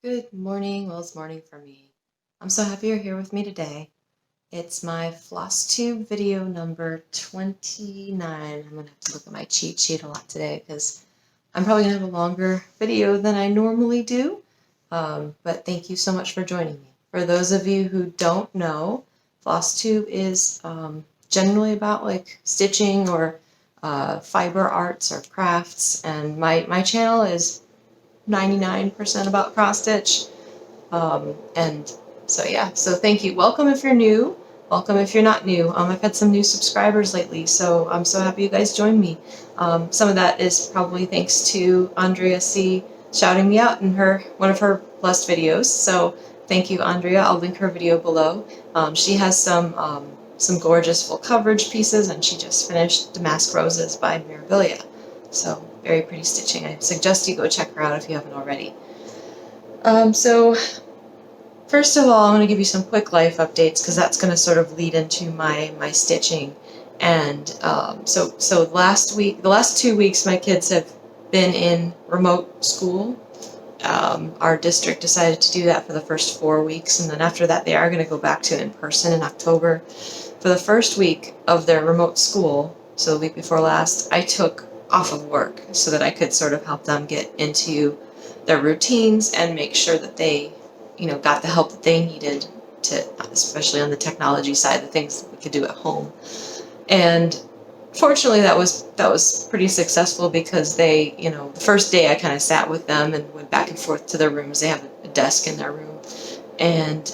Good morning. Well, it's morning for me. I'm so happy you're here with me today. It's my Flosstube video number 29. I'm going to have to look at my cheat sheet a lot today because I'm probably going to have a longer video than I normally do. But thank you so much for joining me. For those of you who don't know, Flosstube is generally about like stitching or fiber arts or crafts, and my channel is 99% about cross stitch. And so yeah, so thank you. Welcome if you're new. Welcome if you're not new. I've had some new subscribers lately, so I'm so happy you guys joined me. Some of that is probably thanks to Andrea C. shouting me out in one of her blessed videos. So thank you, Andrea. I'll link her video below. She has some gorgeous full coverage pieces, and she just finished Damask Roses by Mirabilia. So very pretty stitching. I suggest you go check her out if you haven't already. So first of all, I'm going to give you some quick life updates because that's going to sort of lead into my stitching. And so the last 2 weeks, my kids have been in remote school. Our district decided to do that for the first 4 weeks, and then after that, they are going to go back to in person in October. For the first week of their remote school, so the week before last, I took off of work so that I could sort of help them get into their routines and make sure that they, got the help that they needed to, especially on the technology side, the things that we could do at home. And fortunately, that was pretty successful because they, the first day I kind of sat with them and went back and forth to their rooms. They have a desk in their room, and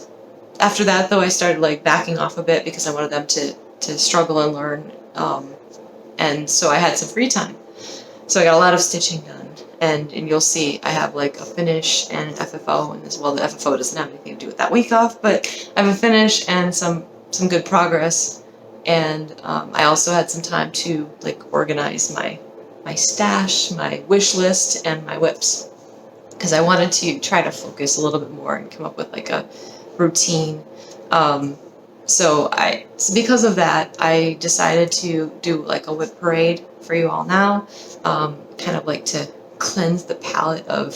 after that, though, I started like backing off a bit because I wanted them to struggle and learn, and so I had some free time. So I got a lot of stitching done. And you'll see I have like a finish and an FFO, and well, the FFO doesn't have anything to do with that week off, but I have a finish and some good progress. And I also had some time to like organize my stash, my wish list, and my WIPs, because I wanted to try to focus a little bit more and come up with like a routine. So because of that, I decided to do like a WIP parade for you all now, kind of like to cleanse the palette of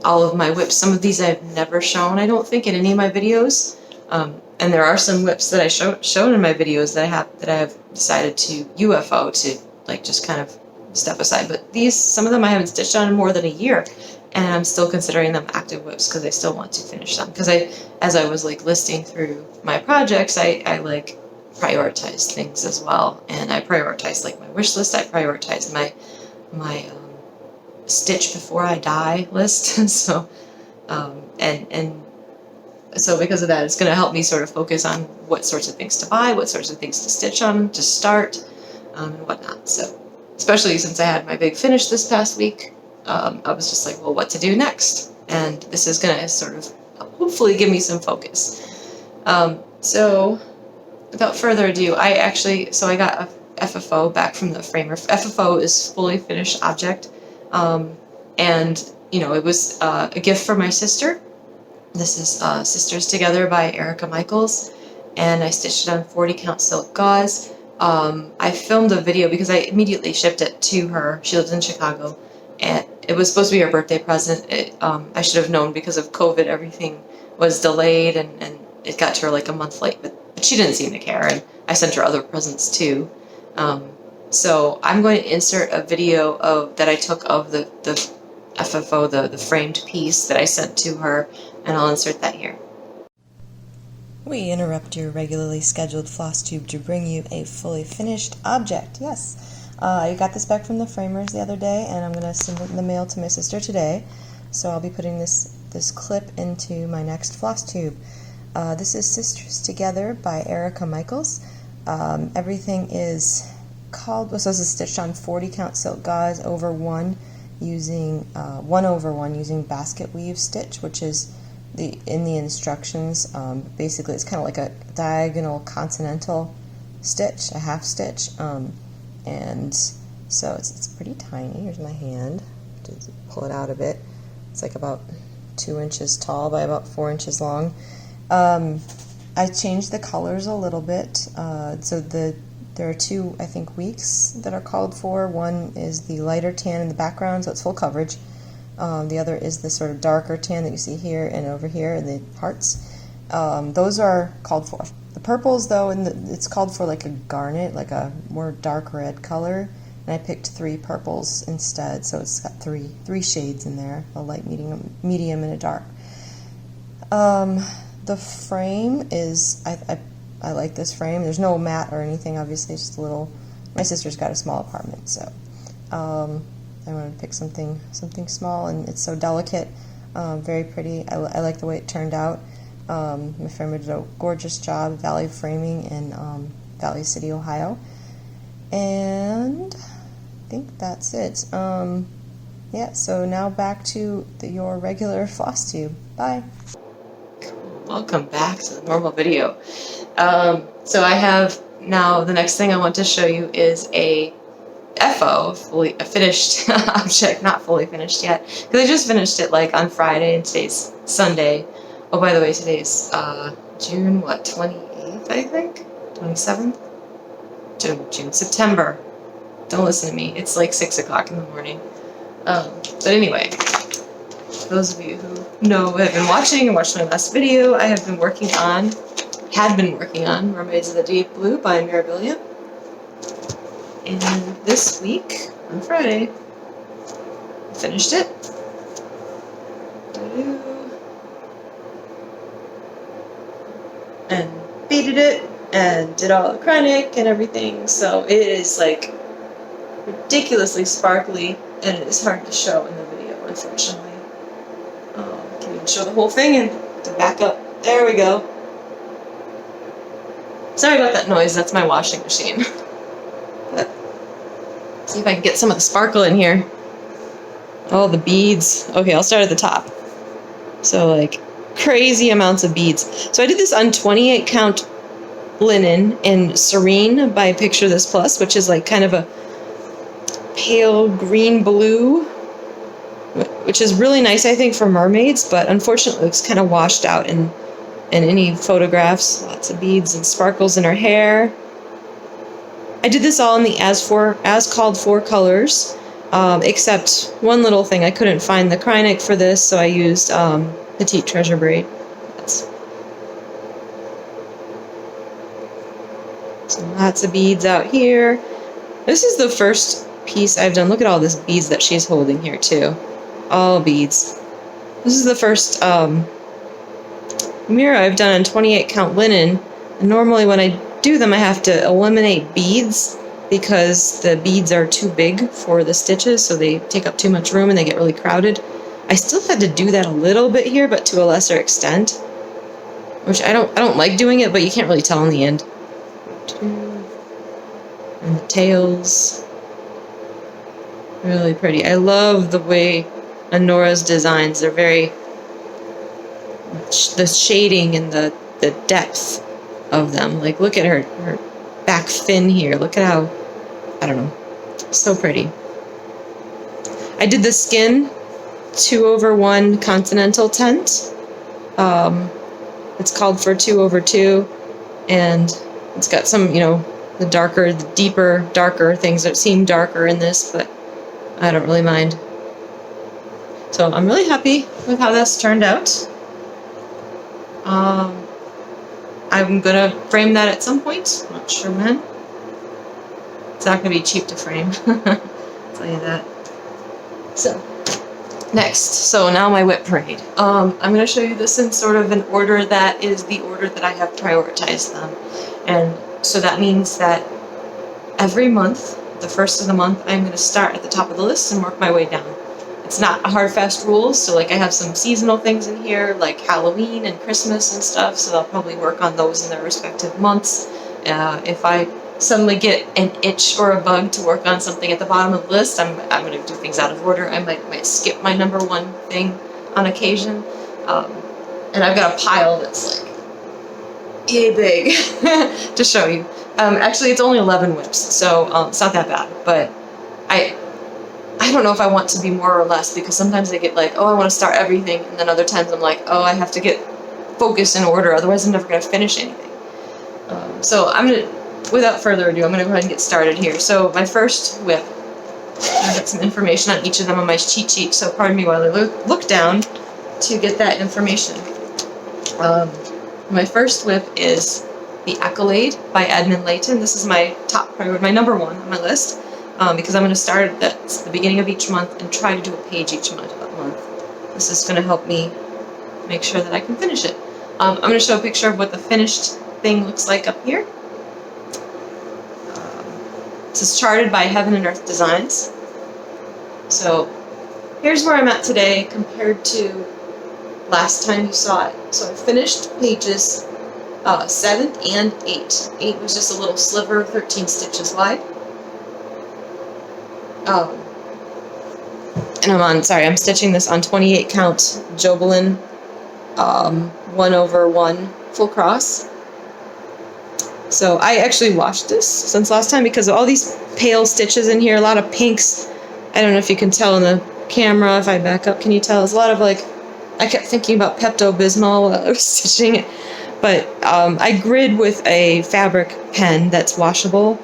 all of my WIPs. Some of these I've never shown, I don't think, in any of my videos. And there are some WIPs that I shown in my videos that I have decided to UFO, to like just kind of step aside. But some of them I haven't stitched on in more than a year, and I'm still considering them active WIPs because I still want to finish them. Because as I was like listing through my projects, I like prioritized things as well, and I prioritized like my wish list. I prioritized my stitch before I die list. So so because of that, it's going to help me sort of focus on what sorts of things to buy, what sorts of things to stitch on, to start, and whatnot. So especially since I had my big finish this past week, I was just like, well, what to do next? And this is going to sort of hopefully give me some focus. So without further ado, I got a FFO back from the framer. FFO is fully finished object. And it was a gift for my sister. This is Sisters Together by Erica Michaels, and I stitched it on 40 count silk gauze. I filmed a video because I immediately shipped it to her. She lives in Chicago, and it was supposed to be her birthday present. I should have known because of COVID, everything was delayed, and it got to her like a month late, but she didn't seem to care, and I sent her other presents too. So I'm going to insert a video that I took of the FFO, the framed piece that I sent to her, and I'll insert that here. We interrupt your regularly scheduled Flosstube to bring you a fully finished object. Yes, I got this back from the framers the other day, and I'm going to send it in the mail to my sister today. So I'll be putting this clip into my next Flosstube. This is Sisters Together by Erica Michaels. Everything is this is stitched on 40 count silk gauze over 1 using 1/1 using basket weave stitch, which is in the instructions. Basically, it's kind of like a diagonal continental stitch, a half stitch, and so it's pretty tiny. Here's my hand. Just pull it out a bit. It's like about 2 inches tall by about 4 inches long. I changed the colors a little bit, so there are 2, I think, weeks that are called for. One is the lighter tan in the background, so it's full coverage, The other is this sort of darker tan that you see here and over here in the hearts. Those are called for. The purples, though, it's called for like a garnet, like a more dark red color. And I picked 3 purples instead, so it's got three shades in there, a light, medium, and a dark. The frame is, I like this frame. There's no mat or anything, obviously, just a little. My sister's got a small apartment, so I wanted to pick something small, and it's so delicate, very pretty. I like the way it turned out. My friend did a gorgeous job, Valley Framing in Valley City, Ohio. And I think that's it. Yeah, so now back to your regular floss tube. Bye. Welcome back to the normal video. So I have now, the next thing I want to show you is a FFO, a finished object, not fully finished yet, because I just finished it like on Friday and today's Sunday. Oh, by the way, today's June, 28th, I think? 27th? June, September. Don't listen to me. It's like 6 o'clock in the morning. But anyway, those of you who know, have been watching and watched my last video, I have been working on, Mermaids of the Deep Blue by Mirabilia. And this week, on Friday, I finished it. And beaded it, and did all the chronic and everything, so it is like ridiculously sparkly, and it is hard to show in the video, unfortunately. I can even show the whole thing, and to back up, there we go. Sorry about that noise, that's my washing machine. But, see if I can get some of the sparkle in here. Oh, the beads. Okay, I'll start at the top. So, like, crazy amounts of beads. So I did this on 28 count linen in Serene by Picture This Plus, which is like kind of a pale green blue, which is really nice, I think, for mermaids, but unfortunately looks kind of washed out in any photographs. Lots of beads and sparkles in her hair. I did this all in the as called for colors, except one little thing. I couldn't find the chronic for this, so I used Petite Treasure Braid. So lots of beads out here. This is the first piece I've done. Look at all these beads that she's holding here too. All beads. This is the first mirror I've done on 28 count linen. And normally when I do them I have to eliminate beads because the beads are too big for the stitches, so they take up too much room and they get really crowded. I still had to do that a little bit here, but to a lesser extent. Which I don't like doing it, but you can't really tell in the end. And the tails. Really pretty. I love the way Nora's designs. They're very... the shading and the depth of them. Like, look at her back fin here. Look at how... I don't know. So pretty. I did the skin 2/1 continental tent. It's called for 2/2, and it's got some, the darker, the deeper, darker things that seem darker in this, but I don't really mind. So I'm really happy with how this turned out. I'm gonna frame that at some point. Not sure when. It's not gonna be cheap to frame. I'll tell you that. So. Next, so now my WIP parade. I'm going to show you this in sort of an order that is the order that I have prioritized them. And so that means that every month, the first of the month, I'm going to start at the top of the list and work my way down. It's not a hard, fast rule, so like I have some seasonal things in here, like Halloween and Christmas and stuff, so I'll probably work on those in their respective months. If I suddenly get an itch or a bug to work on something at the bottom of the list, I'm going to do things out of order. I might skip my number one thing on occasion. And I've got a pile that's like yay big to show you. Actually, it's only 11 WIPs, so it's not that bad. But I don't know if I want to be more or less, because sometimes I get like, oh, I want to start everything, and then other times I'm like, oh, I have to get focused in order, otherwise I'm never going to finish anything. So I'm going to... Without further ado, I'm going to go ahead and get started here. So my first WIP I got some information on each of them on my cheat sheet, so pardon me while I look down to get that information. My first WIP is The Accolade by Edmund Layton. This is my top priority, my number one on my list, because I'm going to start at the beginning of each month and try to do a page each month. This is going to help me make sure that I can finish it. I'm going to show a picture of what the finished thing looks like up here. This is charted by Heaven and Earth Designs. So here's where I'm at today compared to last time you saw it. So I finished pages 7 and 8. 8 was just a little sliver, 13 stitches wide. And I'm stitching this on 28 count Jobelin 1/1 full cross. So I actually washed this since last time because of all these pale stitches in here, a lot of pinks. I don't know if you can tell in the camera. If I back up, can you tell? There's a lot of like, I kept thinking about Pepto-Bismol while I was stitching it. But I grid with a fabric pen that's washable,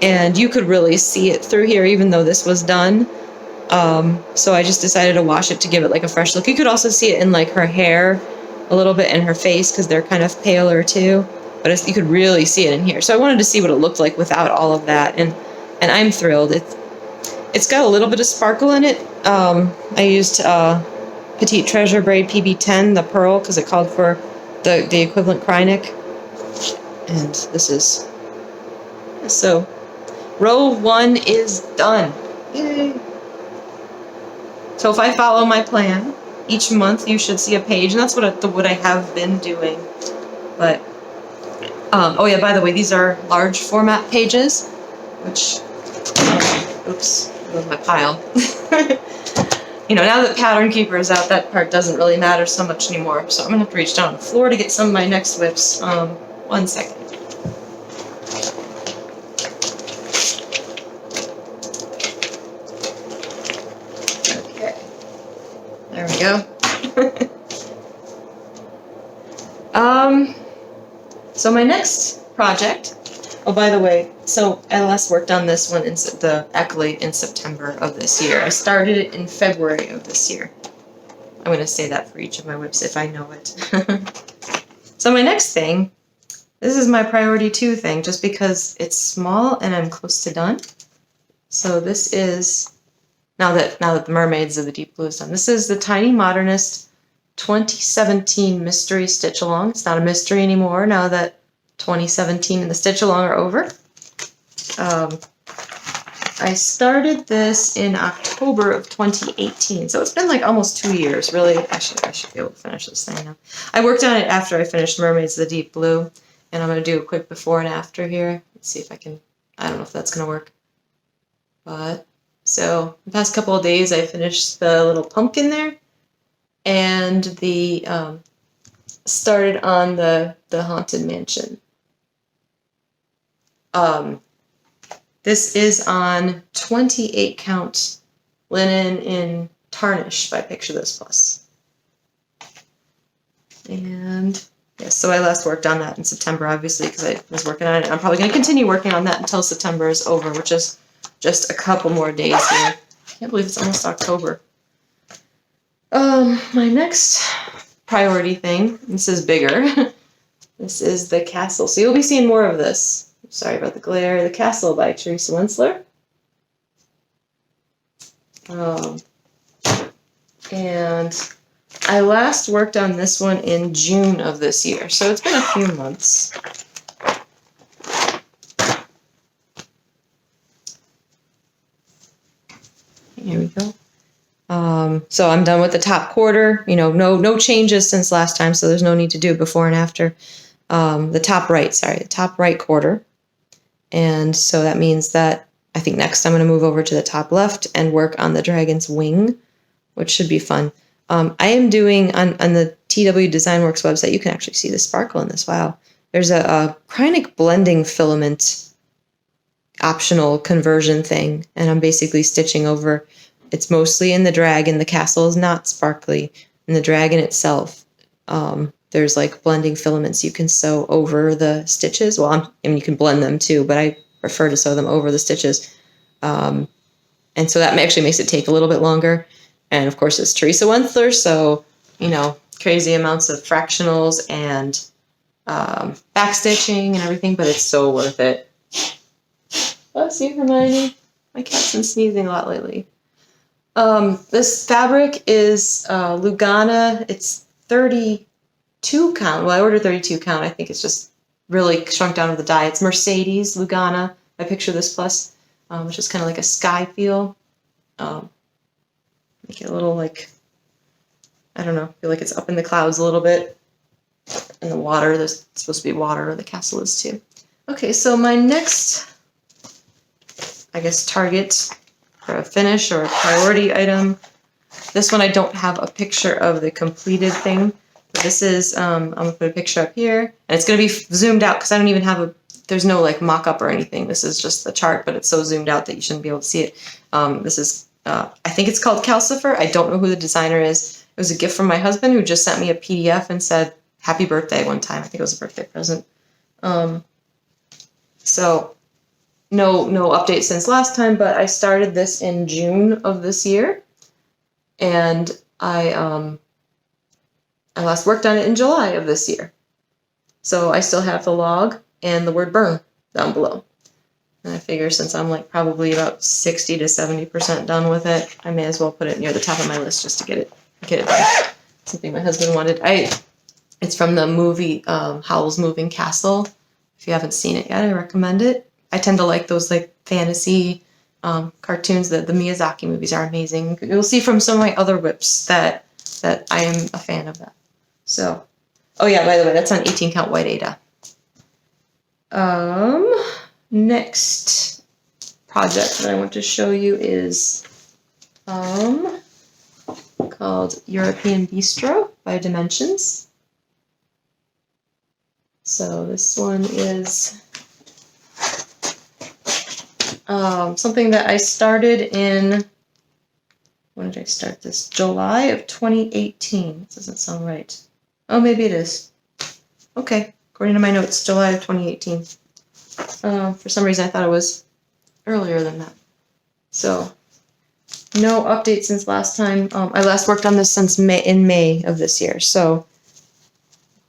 and you could really see it through here even though this was done. So I just decided to wash it to give it like a fresh look. You could also see it in like her hair, a little bit in her face because they're kind of paler too. But you could really see it in here. So I wanted to see what it looked like without all of that, and I'm thrilled. It's got a little bit of sparkle in it. I used Petite Treasure Braid PB10, the pearl, because it called for the equivalent Krynic. And this is... So, row 1 is done. Yay! So if I follow my plan, each month you should see a page, and that's what I have been doing. But, oh yeah, by the way, these are large format pages, which, oops, with my pile. You know, now that Pattern Keeper is out, that part doesn't really matter so much anymore. So I'm gonna have to reach down on the floor to get some of my next WIPs. 1 second. Okay, there we go. So my next project. Oh, by the way, so I last worked on this one in the Accolade in September of this year. I started it in February of this year. I'm going to say that for each of my WIPs if I know it. So my next thing, this is my priority 2 thing, just because it's small and I'm close to done. So this is, now that the Mermaids of the Deep Blue is done, this is the Tiny Modernist 2017 Mystery Stitch Along. It's not a mystery anymore now that 2017 and the Stitch Along are over. I started this in October of 2018, so it's been like almost 2 years. Really, I should be able to finish this thing now. I worked on it after I finished Mermaids of the Deep Blue, and I'm going to do a quick before and after here. Let's see if I can, I don't know if that's going to work. But, so, the past couple of days I finished the little pumpkin there, and the, started on the Haunted Mansion. This is on 28 count linen in tarnish by Picture This Plus. And yes, so I last worked on that in September, obviously, because I was working on it. I'm probably going to continue working on that until September is over, which is just a couple more days here. I can't believe it's almost October. My next priority thing, this is bigger. This is the Castle. So you'll be seeing more of this. Sorry about the glare. The Castle by Teresa Winsler. And I last worked on this one in June of this year, so it's been a few months. Here we go. So I'm done with the top quarter. You know, no changes since last time, so there's no need to do before and after. The top right quarter. And so that means that I think next I'm going to move over to the top left and work on the dragon's wing, which should be fun. I am doing, on the TW Design Works website, you can actually see the sparkle in this. Wow. There's a Krynic blending filament optional conversion thing, and I'm basically stitching over. It's mostly in the dragon. The castle is not sparkly. In the dragon itself, there's like blending filaments you can sew over the stitches. Well, I mean, you can blend them too, but I prefer to sew them over the stitches. And so that actually makes it take a little bit longer. And of course, it's Teresa Wentler, so, you know, crazy amounts of fractionals and backstitching and everything, but it's so worth it. Bless you, Hermione. My cat's been sneezing a lot lately. This fabric is Lugana. It's 32 count. Well, I ordered 32 count. I think it's just really shrunk down to the dye. It's Mercedes Lugana by Picture This Plus, which is kind of like a sky feel. Make it a little like, I don't know, feel like it's up in the clouds a little bit. And the water, there's supposed to be water, the castle is too. Okay, so my next, I guess, target for a finish or a priority item. This one I don't have a picture of the completed thing. But this is, I'm going to put a picture up here. And it's going to be zoomed out because I don't even have a, there's no like mock-up or anything. This is just the chart, but it's so zoomed out that you shouldn't be able to see it. This is, I think it's called Calcifer. I don't know who the designer is. It was a gift from my husband who just sent me a PDF and said, happy birthday one time. I think it was a birthday present. So no update since last time, but I started this in June of this year. And I last worked on it in July of this year. So I still have the log and the word burn down below. And I figure since I'm like probably about 60 to 70% done with it, I may as well put it near the top of my list just to get it done. Something my husband wanted. It's from the movie Howl's Moving Castle. If you haven't seen it yet, I recommend it. I tend to like those like fantasy cartoons. The Miyazaki movies are amazing. You'll see from some of my other WIPs that I am a fan of that. So, oh yeah, by the way, that's on 18 count white aida. Next project that I want to show you is called European Bistro by Dimensions. So this one is something that I started in, when did I start this? July of 2018. This doesn't sound right. Oh, maybe it is. Okay, according to my notes, July of 2018. For some reason I thought it was earlier than that. So, no update since last time. I last worked on this since May of this year, so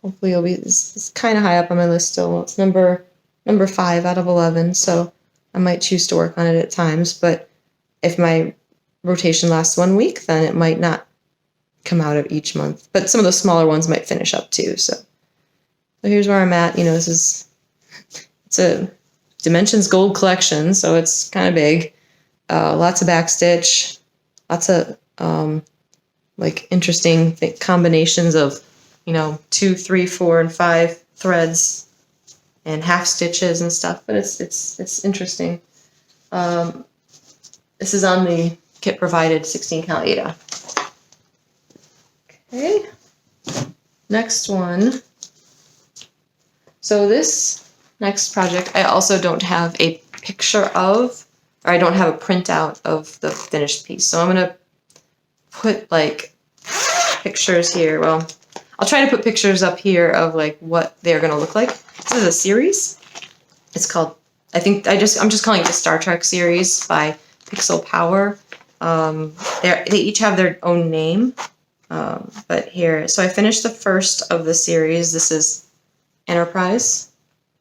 hopefully it'll be, it's kind of high up on my list still. It's number 5 out of 11, so I might choose to work on it at times, but if my rotation lasts 1 week, then it might not come out of each month. But some of those smaller ones might finish up too, so here's where I'm at. You know, it's a Dimensions Gold collection, so it's kind of big. Lots of backstitch, lots of like interesting combinations of, you know, 2, 3, 4, and 5 threads and half stitches and stuff. But it's interesting. This is on the kit provided 16 count aida. Okay, next one. So this next project, I also don't have a picture of, or I don't have a printout of the finished piece. So I'm going to put like pictures here. Well, I'll try to put pictures up here of like what they're going to look like. This is a series. It's called, I'm just calling it the Star Trek series by Pixel Power. They each have their own name. But here, so I finished the first of the series. This is Enterprise.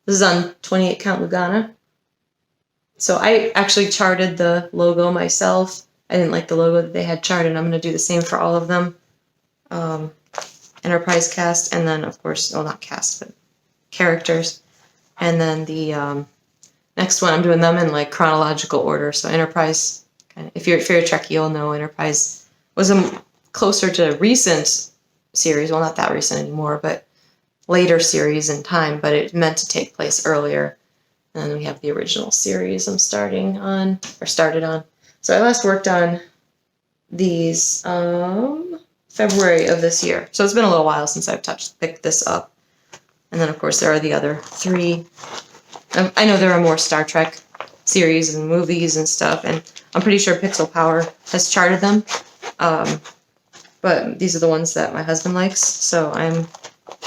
This is on 28 count Lugana. So I actually charted the logo myself. I didn't like the logo that they had charted. I'm going to do the same for all of them. Enterprise cast, and then of course, well, not cast, but characters. And then the next one, I'm doing them in like chronological order. So Enterprise, if you're a Trekkie, you'll know Enterprise was closer to recent series. Well, not that recent anymore, but later series in time, but it meant to take place earlier. And then we have the original series I'm started on. So I last worked on these February of this year. So it's been a little while since I've picked this up. And then of course there are the other 3. I know there are more Star Trek series and movies and stuff, and I'm pretty sure Pixel Power has charted them. But these are the ones that my husband likes, so I'm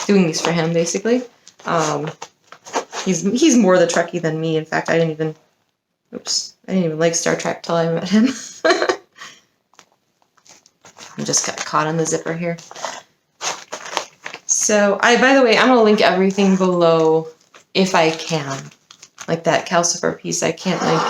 doing these for him, basically. He's more the Trekkie than me. In fact, I I didn't even like Star Trek till I met him. I just got caught on the zipper here. So, by the way, I'm going to link everything below if I can. Like that Calcifer piece, I can't link.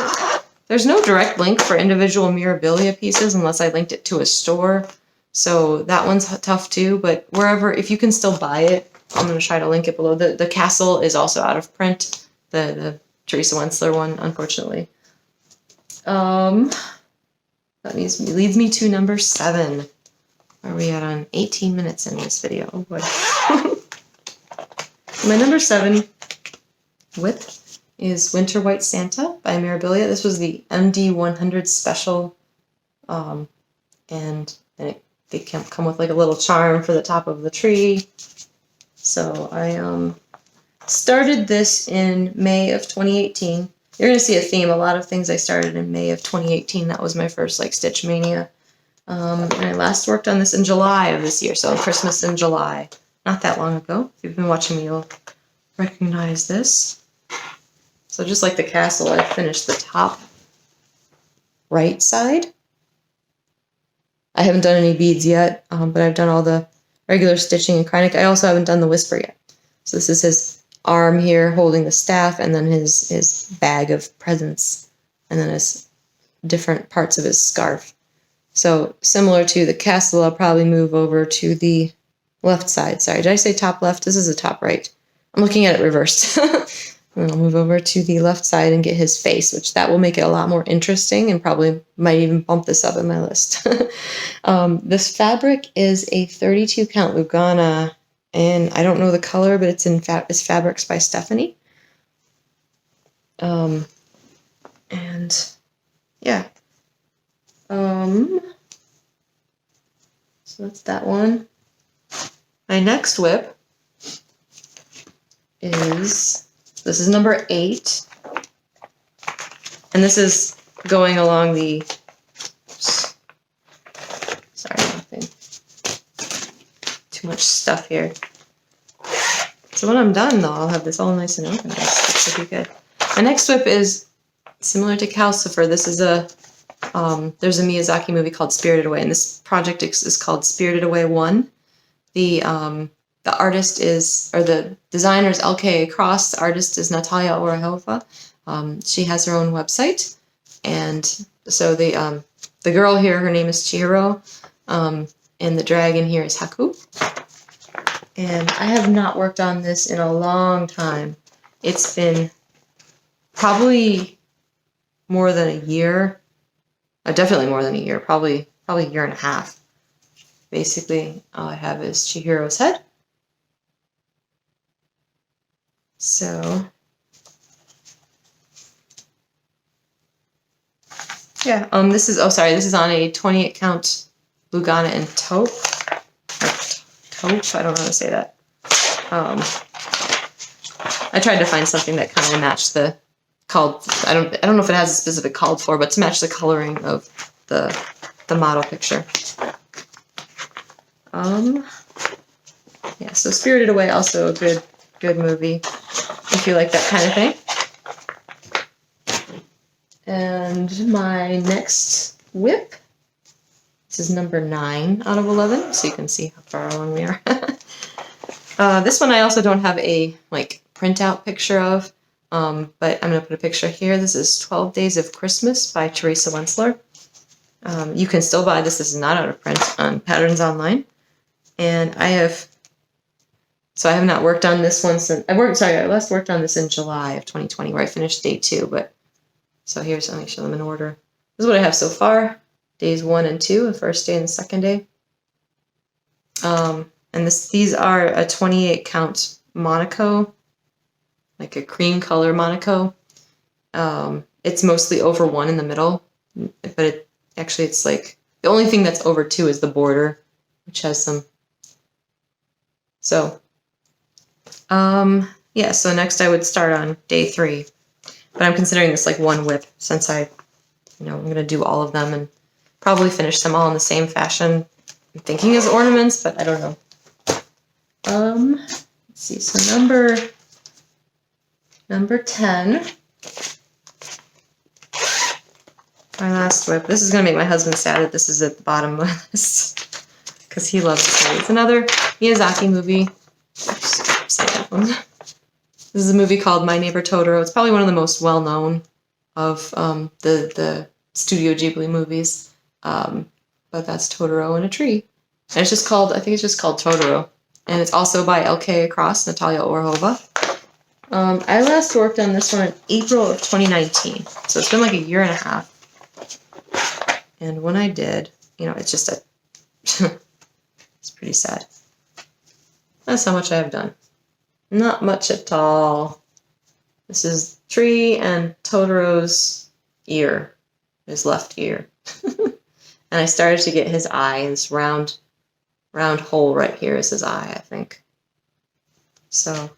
There's no direct link for individual Mirabilia pieces unless I linked it to a store. So that one's tough too, but wherever, if you can still buy it, I'm going to try to link it below. The cashel is also out of print, the Teresa Wensler one, unfortunately. That leads me to number 7. Where are we at on 18 minutes in this video? Oh boy. My number 7 WIP is Winter White Santa by Mirabilia. This was the MD 100 special, and they come with like a little charm for the top of the tree. So I started this in May of 2018. You're going to see a theme. A lot of things I started in May of 2018. That was my first like Stitch Mania. And I last worked on this in July of this year, so Christmas in July. Not that long ago. If you've been watching me, you'll recognize this. So just like the castle, I finished the top right side. I haven't done any beads yet, but I've done all the regular stitching and Kreinik. I also haven't done the whisper yet. So this is his arm here holding the staff, and then his bag of presents, and then his different parts of his scarf. So similar to the castle, I'll probably move over to the left side. Sorry, did I say top left? This is the top right. I'm looking at it reversed. And I'll move over to the left side and get his face, which that will make it a lot more interesting and probably might even bump this up in my list. This fabric is a 32 count Lugana, and I don't know the color, but it's in it's Fabrics by Stephanie. And yeah. So that's that one. My next WIP is, this is number 8, and this is going along the, oops, sorry, nothing, too much stuff here. So when I'm done though, I'll have this all nice and organized. This should be good. My next WIP is similar to Calcifer. This is a, there's a Miyazaki movie called Spirited Away, and this project is called Spirited Away 1. The artist is, or the designer is LKA Cross. The artist is Natalia Orahova. She has her own website, and so the girl here, her name is Chihiro, and the dragon here is Haku. And I have not worked on this in a long time. It's been probably more than a year. Definitely more than a year. Probably a year and a half. Basically, all I have is Chihiro's head. So, yeah, this is, oh sorry, this is on a 28 count Lugana and taupe. Taupe, I don't know how to say that. I tried to find something that kind of matched the I don't know if it has a specific called for, but to match the coloring of the model picture. Yeah, so Spirited Away, also a good movie if you like that kind of thing. And my next WIP, this is number 9 out of 11, so you can see how far along we are. This one I also don't have a like printout picture of, but I'm going to put a picture here. This is 12 Days of Christmas by Teresa Wensler. You can still buy this. This is not out of print on Patterns Online. And I have not worked on this one since, I last worked on this in July of 2020, where I finished day 2, but, so here's, let me show them in order. This is what I have so far, days 1 and 2, the first day and the second day. And these are a 28 count Monaco, like a cream color Monaco. It's mostly over 1 in the middle, but it's like, the only thing that's over 2 is the border, which has some. So, yeah, so next I would start on day 3, but I'm considering this like one WIP since I'm going to do all of them and probably finish them all in the same fashion. I'm thinking as ornaments, but I don't know. Let's see, so number 10 My last WIP. This is going to make my husband sad that this is at the bottom of my list. Because he loves it. It's another Miyazaki movie. Oops, this is a movie called My Neighbor Totoro. It's probably one of the most well-known of the Studio Ghibli movies. But that's Totoro in a tree. And it's just called, I think it's just called Totoro. And it's also by L.K. Cross, Natalia Orhova. I last worked on this one in April of 2019. So it's been like a year and a half. And when I did, you know, it's just a... it's pretty sad. That's how much I have done. Not much at all. This is tree and Totoro's ear. His left ear. And I started to get his eye, this round hole right here is his eye, I think. So,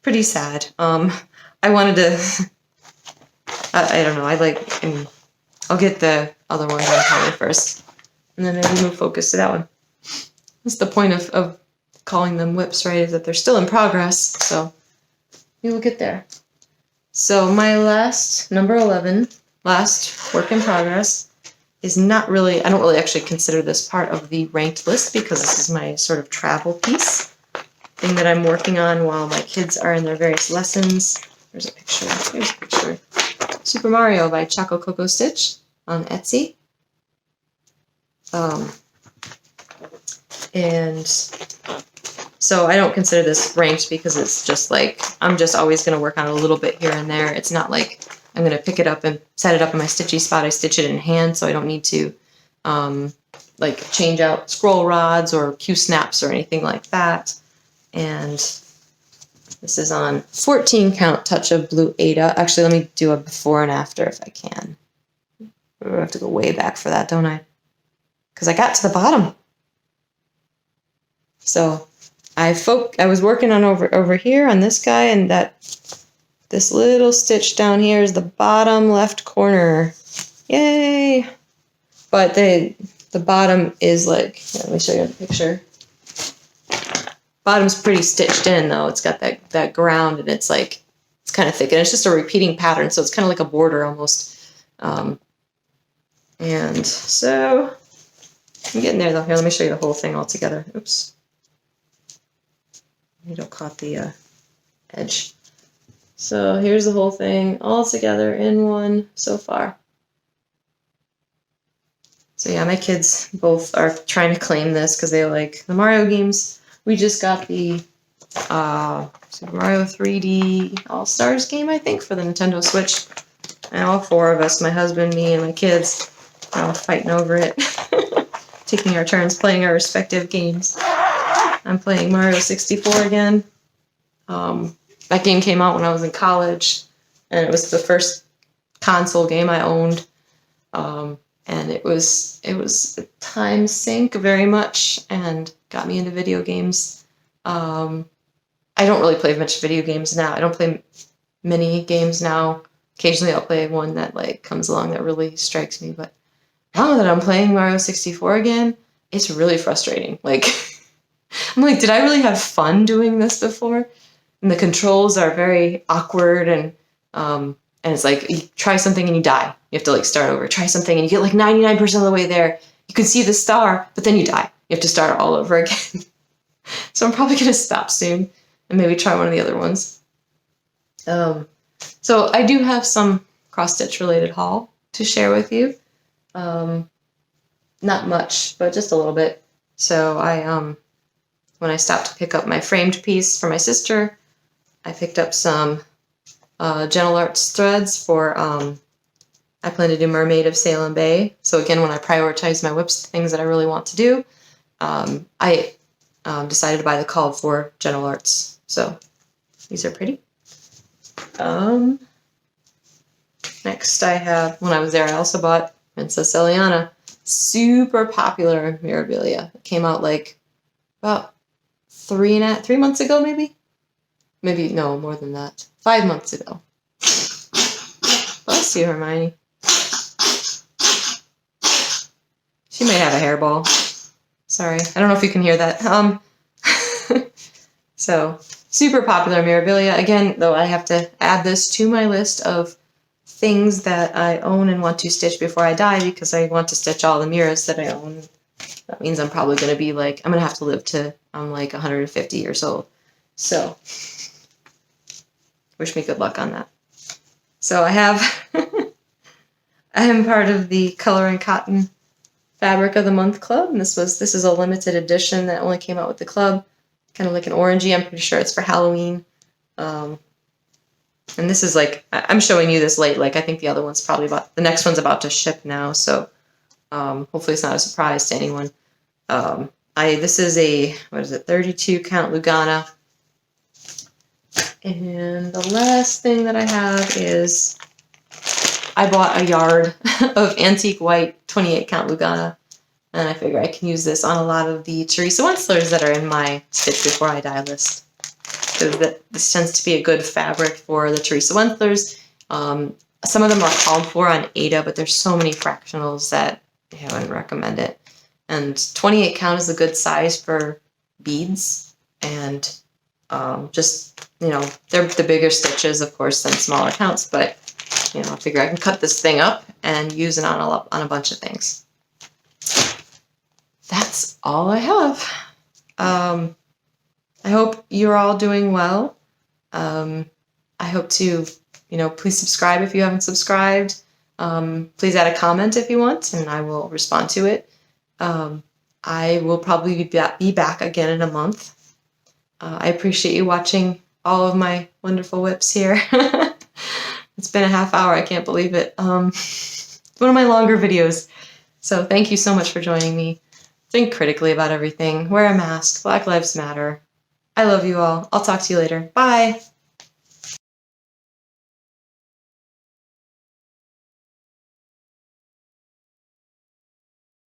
pretty sad. I wanted to, I don't know, I'll get the other one done probably first. And then maybe move focus to that one. That's the point of calling them WIPs, right, is that they're still in progress, so we will get there. So my last, number 11, last work in progress, is not really, I don't really actually consider this part of the ranked list because this is my sort of travel piece thing that I'm working on while my kids are in their various lessons. There's a picture. Here's a picture. Super Mario by Choco Coco Stitch on Etsy. And so I don't consider this ranked because it's just like, I'm just always going to work on a little bit here and there. It's not like I'm going to pick it up and set it up in my stitchy spot. I stitch it in hand, so I don't need to like change out scroll rods or Q snaps or anything like that. And this is on 14 count touch of blue Aida. Actually, let me do a before and after if I can. I have to go way back for that, don't I? Because I got to the bottom. So I was working on over here on this guy, and this little stitch down here is the bottom left corner. Yay! But the bottom is like, let me show you the picture. Bottom's pretty stitched in though. It's got that ground, and it's like, it's kind of thick, and it's just a repeating pattern, so it's kind of like a border almost. And so I'm getting there though. Here, let me show you the whole thing all together. Oops. Needle caught the edge. So here's the whole thing all together in one so far. So yeah, my kids both are trying to claim this because they like the Mario games. We just got the Super Mario 3D All-Stars game, I think, for the Nintendo Switch. And all four of us, my husband, me, and my kids, are all fighting over it. Taking our turns playing our respective games. I'm playing Mario 64 again. That game came out when I was in college, and it was the first console game I owned. And it was a time sink very much, and got me into video games. I don't really play much video games now. I don't play many games now. Occasionally I'll play one that like comes along that really strikes me, but now that I'm playing Mario 64 again, it's really frustrating. Like, I'm like, did I really have fun doing this before? And the controls are very awkward, and it's like, you try something and you die. You have to like start over. Try something and you get like 99% of the way there. You can see the star, but then you die. You have to start all over again. So I'm probably going to stop soon and maybe try one of the other ones. So I do have some cross-stitch related haul to share with you. Not much, but just a little bit. So when I stopped to pick up my framed piece for my sister, I picked up some Gentle Arts threads for, I plan to do Mermaid of Salem Bay. So again, when I prioritize my WIPs, things that I really want to do, I decided to buy the called for Gentle Arts. So these are pretty. Next I have, when I was there, I also bought Princess Elliana. Super popular Mirabilia. It came out like about 3 months ago, maybe? Maybe, no, more than that. 5 months ago. Bless you, Hermione. She may have a hairball. Sorry, I don't know if you can hear that. So, super popular Mirabilia. Again, though, I have to add this to my list of things that I own and want to stitch before I die, because I want to stitch all the mirrors that I own. That means I'm probably going to be like, I'm going to have to live to, I'm like 150 years old. So, wish me good luck on that. So I have, I am part of the Color and Cotton Fabric of the Month Club, and this is a limited edition that only came out with the club. Kind of like an orangey. I'm pretty sure it's for Halloween. And this is like, I'm showing you this late. Like, I think the other one's probably the next one's about to ship now. So hopefully it's not a surprise to anyone. This is a, 32 count Lugana. And the last thing that I have is I bought a yard of antique white 28 count Lugana. And I figure I can use this on a lot of the Teresa Wenslers that are in my Stitch Before I Die list. Because this tends to be a good fabric for the Teresa Wenslers. Some of them are called for on Aida, but there's so many fractionals that I wouldn't recommend it. And 28 count is a good size for beads. And just, they're the bigger stitches, of course, than smaller counts. But, I figure I can cut this thing up and use it on a bunch of things. That's all I have. I hope you're all doing well. I hope to, please subscribe if you haven't subscribed. Please add a comment if you want, and I will respond to it. I will probably be back again in a month. I appreciate you watching all of my wonderful WIPs here. It's been a half hour. I can't believe it. It's one of my longer videos. So thank you so much for joining me. Think critically about everything. Wear a mask. Black Lives Matter. I love you all. I'll talk to you later. Bye.